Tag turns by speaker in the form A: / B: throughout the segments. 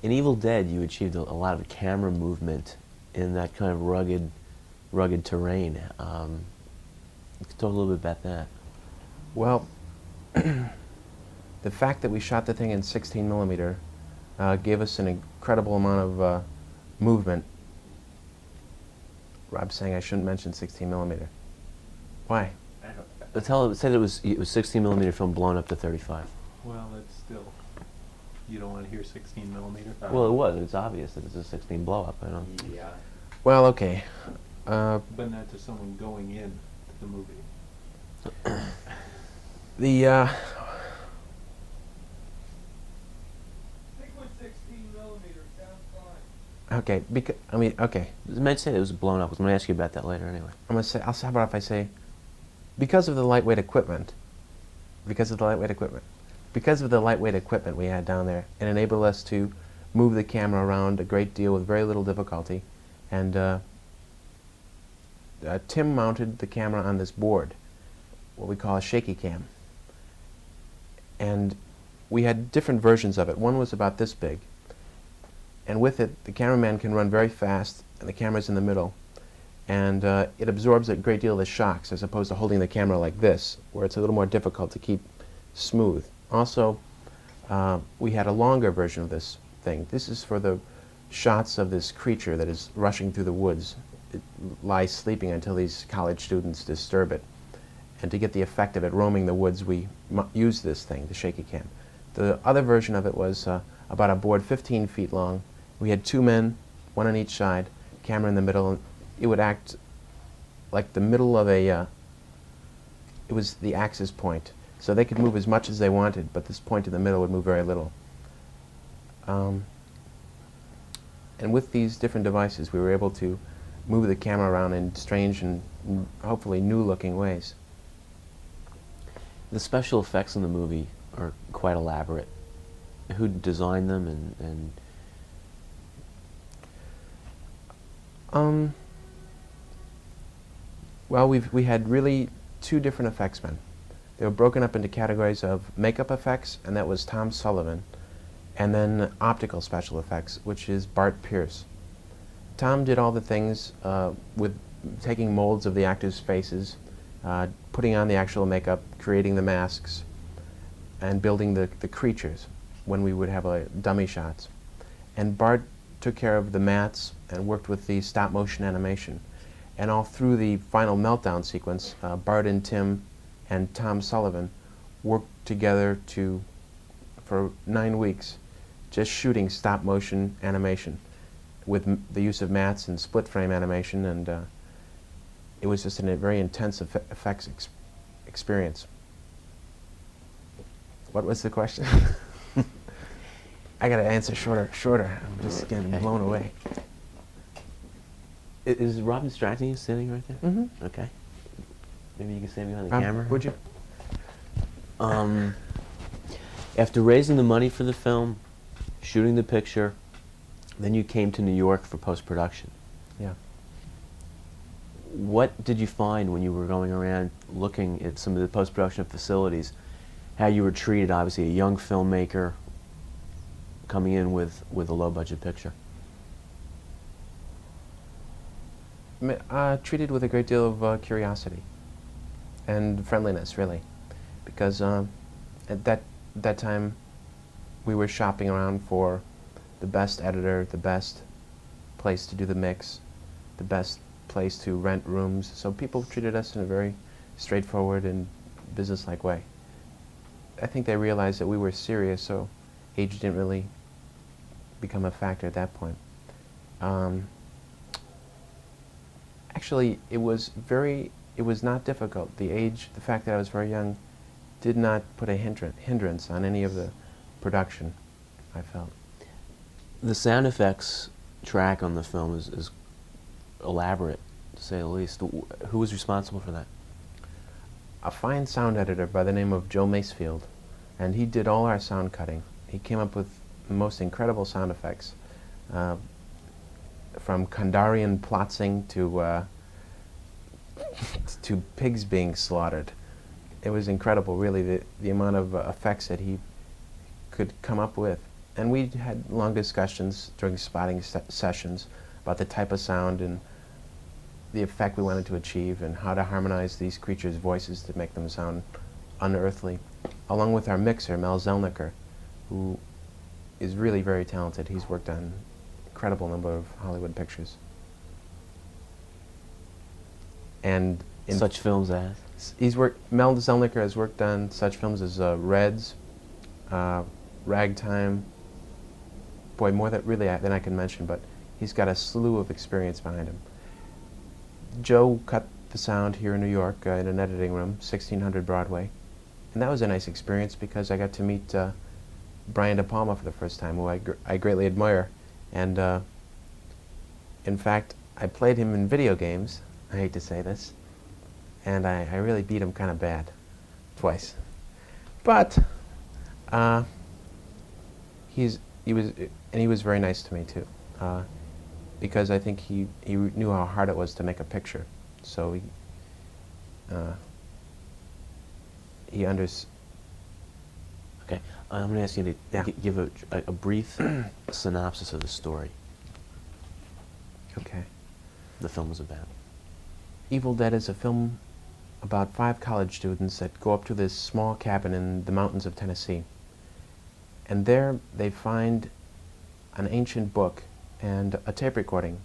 A: In Evil Dead, you achieved a lot of camera movement in that kind of rugged terrain. You could talk a little bit about that.
B: Well, the fact that we shot the thing in 16 millimeter gave us an incredible amount of movement. Rob's saying I shouldn't mention 16 millimeter. Why?
A: Say that it was 16 millimeter film blown up to 35.
C: Well, it's still. You don't want to hear 16 millimeter?
A: Well, it was. It's obvious that it's a 16 blow up. I don't.
C: Yeah.
B: Well, okay.
C: But not to someone going in to the movie.
B: The
D: I think with 16 millimeters sounds fine.
B: okay. I mean, okay.
A: I meant to say that it was blown up. I was going to ask you about that later anyway.
B: I'm gonna say. How about if I say, because of the lightweight equipment, because of the lightweight equipment we had down there, it enabled us to move the camera around a great deal with very little difficulty, and Tim mounted the camera on this board, what we call a shaky cam, and we had different versions of it. One was about this big, and with it the cameraman can run very fast and the camera's in the middle, and it absorbs a great deal of the shocks as opposed to holding the camera like this, where it's a little more difficult to keep smooth. Also, we had a longer version of this thing. This is for the shots of this creature that is rushing through the woods. It lies sleeping until these college students disturb it. And to get the effect of it roaming the woods, we used this thing, the shaky cam. The other version of it was about a board 15 feet long. We had two men, one on each side, camera in the middle, and it would act like the middle of a, it was the axis point. So they could move as much as they wanted, but this point in the middle would move very little. And with these different devices, we were able to move the camera around in strange and hopefully new-looking ways.
A: The special effects in the movie are quite elaborate. Who designed them
B: Well, we had really two different effects men. They were broken up into categories of makeup effects, and that was Tom Sullivan, and then optical special effects, which is Bart Pierce. Tom did all the things with taking molds of the actors' faces, putting on the actual makeup, creating the masks, and building the creatures when we would have dummy shots. And Bart took care of the mats and worked with the stop-motion animation. And all through the final meltdown sequence, Bart and Tim and Tom Sullivan worked together for 9 weeks, just shooting stop-motion animation with the use of mats and split-frame animation, and it was just a very intense effects experience. What was the question? I got to answer shorter. I'm just getting blown away.
A: Is Rob distracting you sitting right there?
B: Mm-hmm.
A: Okay. Maybe you can stay behind the camera?
B: Would you?
A: After raising the money for the film, shooting the picture, then you came to New York for post-production.
B: Yeah.
A: What did you find when you were going around looking at some of the post-production facilities, how you were treated, obviously a young filmmaker coming in with a low-budget picture?
B: Treated with a great deal of curiosity and friendliness, really, because at that time we were shopping around for the best editor, the best place to do the mix, the best place to rent rooms. So people treated us in a very straightforward and businesslike way. I think they realized that we were serious, so age didn't really become a factor at that point. Actually, it was not difficult. The fact that I was very young, did not put a hindrance on any of the production, I felt.
A: The sound effects track on the film is elaborate, to say the least. Who was responsible for that?
B: A fine sound editor by the name of Joe Macefield, and he did all our sound cutting. He came up with the most incredible sound effects, from Kandarian plotzing to pigs being slaughtered. It was incredible, really, the amount of effects that he could come up with. And we had long discussions during spotting sessions about the type of sound and the effect we wanted to achieve and how to harmonize these creatures' voices to make them sound unearthly, along with our mixer, Mel Zelnicker, who is really very talented. He's worked on an incredible number of Hollywood pictures. And in
A: Such films as?
B: Mel Zelnicker has worked on such films as Reds, Ragtime, boy, more than I can mention, but he's got a slew of experience behind him. Joe cut the sound here in New York in an editing room, 1600 Broadway, and that was a nice experience because I got to meet Brian De Palma for the first time, who I greatly admire, and in fact, I played him in video games. I hate to say this, and I really beat him kind of bad, twice. But he was very nice to me too, because I think he knew how hard it was to make a picture, so he understood.
A: Okay, I'm going to ask you to
B: Yeah.
A: give a brief synopsis of the story
B: Okay.
A: the film is about.
B: Evil Dead is a film about 5 college students that go up to this small cabin in the mountains of Tennessee. And there they find an ancient book and a tape recording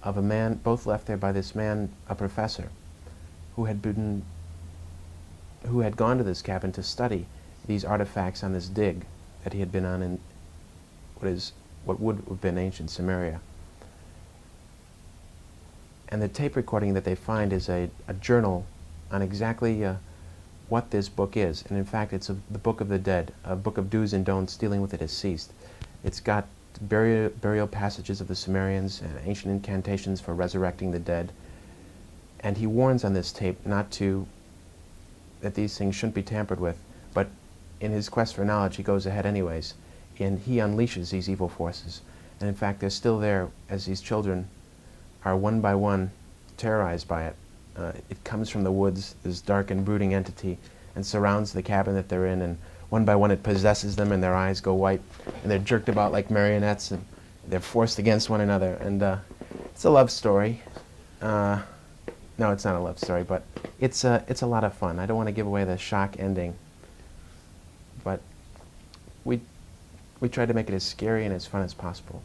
B: of a man, both left there by this man, a professor, who had gone to this cabin to study these artifacts on this dig that he had been on in what would have been ancient Samaria. And the tape recording that they find is a journal on exactly what this book is. And in fact, it's the Book of the Dead, a book of do's and don'ts dealing with the deceased. It's got burial passages of the Sumerians and ancient incantations for resurrecting the dead. And he warns on this tape that these things shouldn't be tampered with. But in his quest for knowledge, he goes ahead anyways. And he unleashes these evil forces. And in fact, they're still there as these children are one by one terrorized by it. It comes from the woods, this dark and brooding entity, and surrounds the cabin that they're in, and one by one it possesses them and their eyes go white, and they're jerked about like marionettes, and they're forced against one another. And it's a love story. No, it's not a love story, but it's a lot of fun. I don't want to give away the shock ending, but we tried to make it as scary and as fun as possible.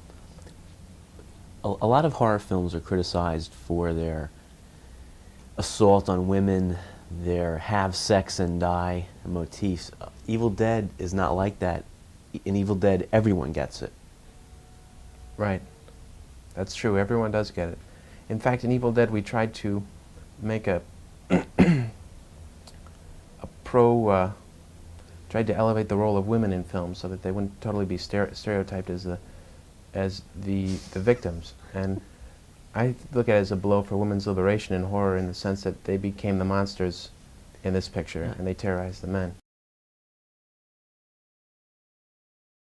A: A lot of horror films are criticized for their assault on women, their have sex and die motifs. Evil Dead is not like that. In Evil Dead, everyone gets it.
B: Right. That's true. Everyone does get it. In fact, in Evil Dead, we tried to make tried to elevate the role of women in films so that they wouldn't totally be stereotyped as the victims. And I look at it as a blow for women's liberation in horror, in the sense that they became the monsters in this picture, and they terrorized the men.